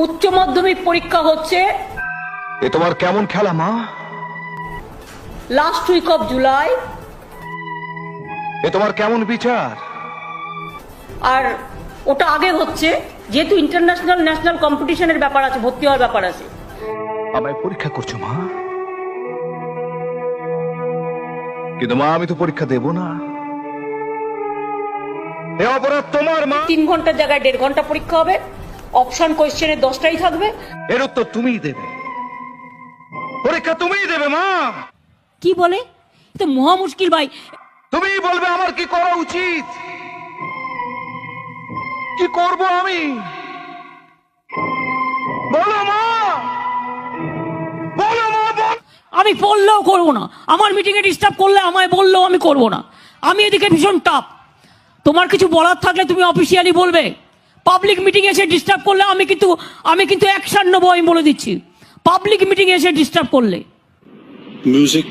উচ্চ মাধ্যমিক পরীক্ষা হচ্ছে এ তোমার কেমন খেলা মা? Last week of July. এ তোমার কেমন বিচার? আর ওটা আগে হচ্ছে, যেহেতু ইন্টারন্যাশনাল ন্যাশনাল কম্পিটিশনের ব্যাপার আছে, ভর্তি হওয়ার ব্যাপার আছে। আমায় পরীক্ষা করছো মা? কিন্তু মা আমি তো পরীক্ষা দেব না। এ অপরাধ তোমার মা। 3 ঘন্টার জায়গায় 1.5 ঘন্টা পরীক্ষা হবে। অপশন কোয়েশ্চেনের 10টাই থাকবে। এর উত্তর তুমিই দেবে, পরীক্ষা তুমিই দেবে মা। কি বলে? তো মহা মুশকিল ভাই। তুমিই বলবে আমার কি করা উচিত, কি করব আমি। বলো মা, বলো মা, বল। আমি বললেও করবো না, আমার মিটিংয়ে ডিস্টার্ব করলে আমায় বললেও আমি করবো না। আমি এদিকে ভীষণ টাপ। তোমার কিছু বলার থাকলে তুমি অফিসিয়ালি বলবে। পাবলিক মিটিং এসে ডিস্টার্ব করলে আমি কিন্তু অ্যাকশন নেবো, আমি বলে দিচ্ছি। পাবলিক মিটিং এসে ডিস্টার্ব করলে Music